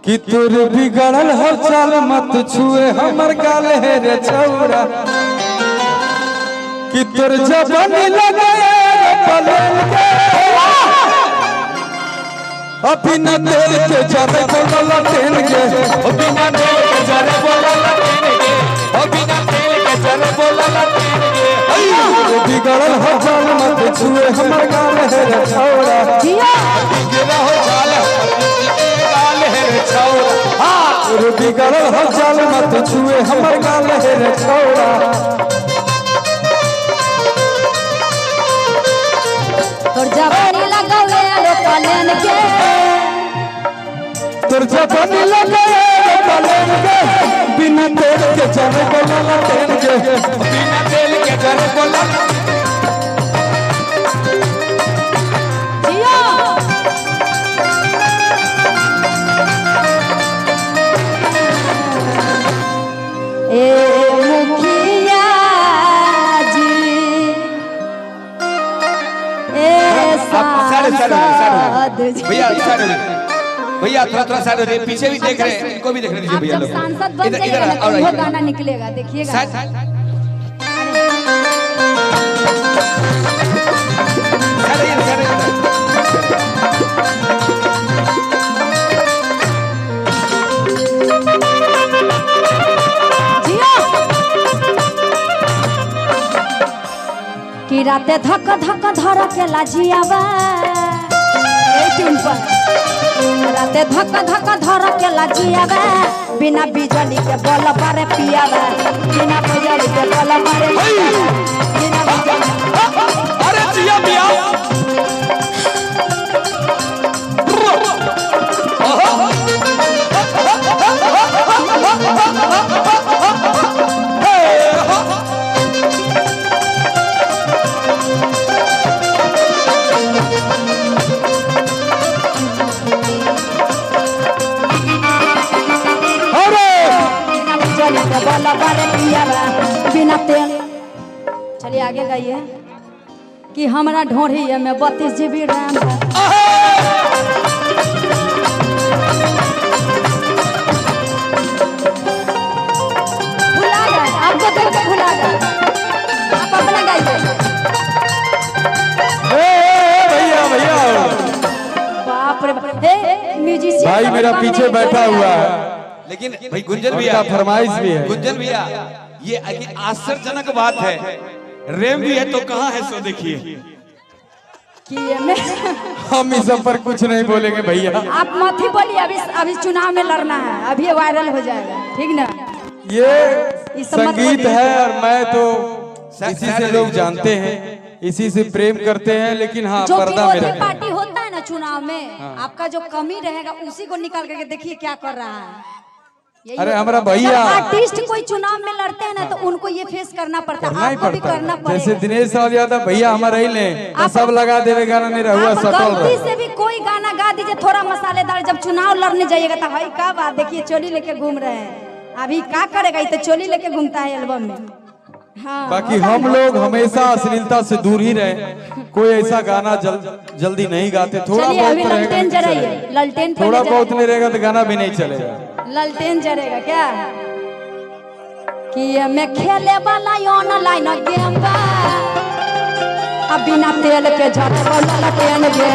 कि तोर बिगड़ल हर चाल मत छुए हमर गाल है रे छौरा कि तोर जवानी लगे पलेल के बिना तेल के जरे बोला तेल के बिना तेल के जरे बोला तेल के बिना तेल के जरे बोला तेल के बिगड़ल हर चाल मत छुए हमर गाल है रे छौरा बिगड़ा हो चाल बिगड़ल हर चाल मत छुए हमर गाल है रे छौरा तोर जवानी लगावे रे पलेन के तोर जवानी लगावे रे पलेन के बिना तेल के जरे बोला तेल के बिना तेल के जरे बोला भैया भैया थोड़ा साइड हो जाइए, पीछे भी देख रहे हैं, इनको भी देखने दीजिए भैया। जब सांसद बन जाइएगा तो वो गाना निकलेगा, देखिएगा। कि राते धक धक धर के लाजियावा राते धक धक धर के लाजियावा बिना बिजली के बल पारे पियावा बिना बिजली के बल पारे बिना अरे जिया मिया बिना तेल। चलिए आगे गाइए कि हमारा ढोढ़ी में 32 GB रैम है। भुला गए, आपको देख के भुला गए, आप अपना गाइए। भैया भैया बाप रे बाप, म्यूजिशियन भाई मेरा पीछे बैठा हुआ है, लेकिन भाई गुंजन भैया फरमाइश भी है। गुंजन भैया ये आश्चर्यजनक बात है, रेम भी है तो कहाँ है सो देखिए कि मैं हम इस सब पर कुछ नहीं बोलेंगे भैया। आप मत ही बोलिए, अभी चुनाव में लड़ना है, अभी वायरल हो जाएगा, ठीक ना। ये संगीत है और मैं तो इसी से लोग जानते हैं, इसी से प्रेम करते हैं, लेकिन हाँ पर्दा में रहे। पार्टी होता है ना चुनाव में, आपका जो कमी रहेगा उसी को निकाल करके देखिए क्या कर रहा है। अरे हमारा भैया आर्टिस्ट कोई चुनाव में लड़ते हैं ना तो उनको ये फेस करना पड़ता है, आपको भी करना पड़ेगा। जैसे दिनेश राव यादव भैया हमारा ही ले तो सब लगा देवे गाना नहीं रहुआ सटल गलती से भी कोई गाना गा दीजिए थोड़ा मसालेदार, जब चुनाव लड़ने जाइएगा तो भाई क्या बात, देखिए चोली लेके घूम रहे हैं, अभी क्या करेगा, ये तो चोली लेके घूमता है एल्बम में। हाँ, बाकी हम लोग हमेशा अश्लीलता से दूर ही रहे, कोई ऐसा गाना जल्दी नहीं गाते। थोड़ा बहुत ललटेन जराइए, ललटेन थोड़ा बहुत नहीं रहेगा तो गाना भी नहीं चलेगा। ललटेन जरेगा क्या कि मैं खेले वाला ऑनलाइन गेम बा अब बिना तेल के झट वाला ललटेन के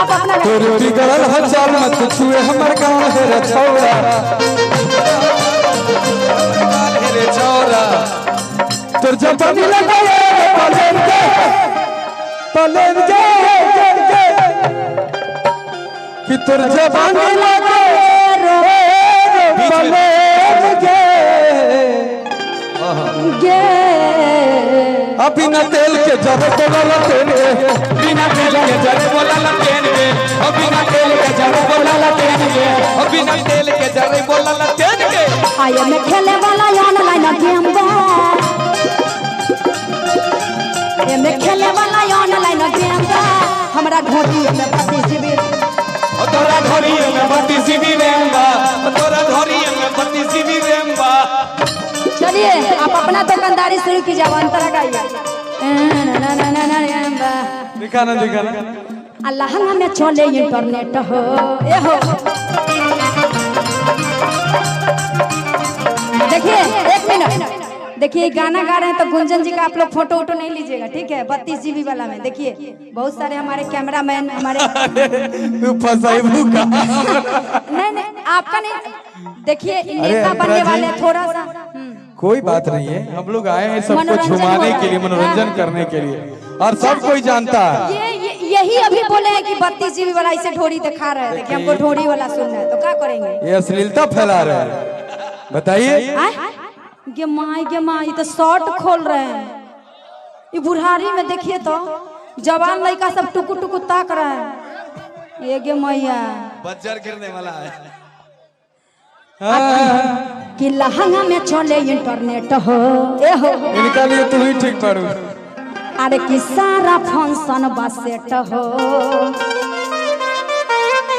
आप अपना तोर बिगड़ल हर चाल मत छुए हमर गाल है रे छौरा रे छौरा तोर जवानी लगाए पलेन के कि तोर जवानी लगे पलेन के बिना तेल के जरे बोला तेल के बिना तेल के जरे बोला तेल के बिना तेल के जरे बोला तेल के बिना तेल के जरे बोला तेल के आया मैं खेले वाला ऑनलाइन गेम बा ये मैं खेले वाला ऑनलाइन गेम बा हमरा घोटी में 32 GB तोरा घोड़ी में 32 GB रैम बा तोरा घोड़ी में 32 GB रैम बा। चलिए आप अपना दुकानदारी शुरू कीजिए, अंतरा गाइए दिखाना दिखाना। लहंगा में चले इंटरनेट हो ए हो। देखिए 1 मिनट, देखिए गाना गा रहे हैं तो गुंजन जी का आप लोग फोटो वोटो नहीं लीजिएगा, ठीक है? 32 GB वाला में देखिए बहुत सारे हमारे कैमरामैन हमारे नहीं आपका नहीं, देखिए नेता बनने वाले थोड़ा सा कोई बात नहीं है, हम लोग आए हैं सबको मनोरंजन झुमाने हो के लिए, रहा है। मनोरंजन करने के लिए, और सब कोई जानता है। यही अभी बोले हैं कि 32 GB वाला इसे ढोरी दिखा रहे थे कि हमको ढोरी वाला सुनना है, तो क्या करेंगे? ये अश्लीलता फैला रहे हैं, बताइए। गे माई तो शॉर्ट खोल रहे हैं। ये बुढ़ारी में देखिए तो जवान लड़का सब टुकु टुकु ताक रहे हैं। ये गे मैया बज्जर गिरने वाला है। कि लहंगा में चले इंटरनेट हो ए हो। इनका लिए तू ही ठीक पड़ू। अरे कि सारा फंक्शन बसेट हो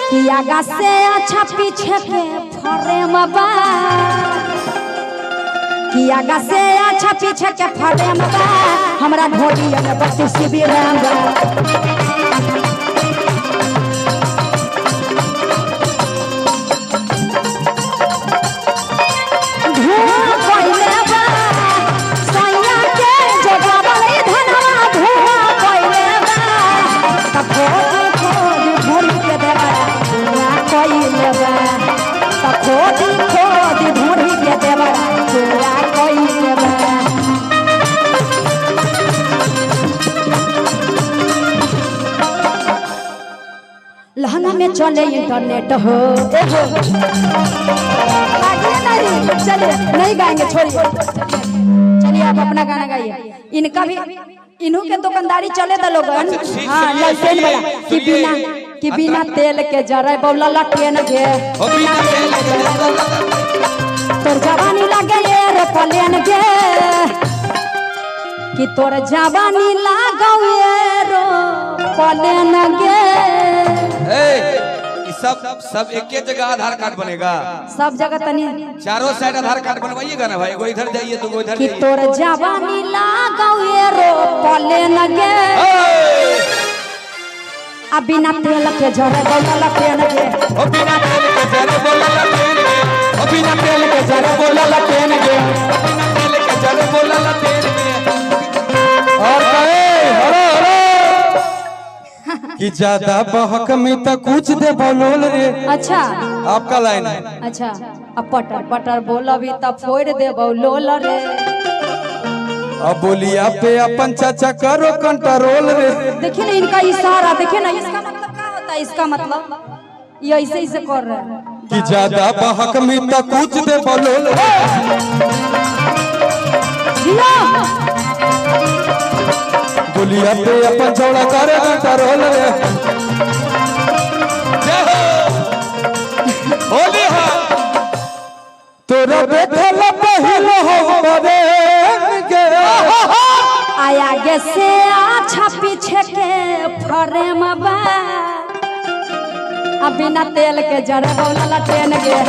कि आगा से अच्छा पीछे के फ्रेम बा, कि आगा से अच्छा पीछे के फ्रेम बा, हमरा ढोली में 32 GB रैम बा। लहंगा में चले इंटरनेट हो ए हो। आगे नहीं, चलिए नहीं गाएंगे, छोड़िए, चलिए आप अपना गाना गाइए। इनका भी इन्हों के दुकानदारी चले तो लोग हाँ लाइसेंस वाला कि बिना तेल के जरे बौला लटेन गे तोर जवानी लगे रे पलेन गे, कि तोर जवानी लागो रो पलेन गे। सब एक जगह आधार कार्ड बनेगा, सब जगह तनी चारों साइड आधार कार्ड बनवाइएगा ना भाई। कोई इधर जाइए तो कोई इधर कि तोर जवानी लागो रो पलेन गे, आ बिना तेल के जरे बौला लटेन गे, ओ बिना तेल के जरे बोला लटेन गे, ओ बिना तेल के जरे बोला लटेन गे, ओ बिना तेल के जरे बोला लटेन गे। और कहे हरो हरो कि ज्यादा बहक में तो कुछ दे बोलोल रे। अच्छा आपका लाइन है। अच्छा अब पटर पटर बोलबी तब फोड़ दे बोलोल रे। अब बोलिया पे अपन चाचा करो कंट्रोल रे। देखिए ना इनका इशारा, देखिए ना इसका मतलब क्या होता है? इसका मतलब ये ऐसे ऐसे कर रहे हैं कि ज्यादा बहक में तो कुछ दे बोलोल रे। बोलिया पे अपन चौड़ा करे कंट्रोल रे। होली हा तोरा बैठल पहले हो बरेंगे, आया गे से अच्छा पीछे के फ्रेम बा, अब बिना तेल के जरे बौला लटेन गे।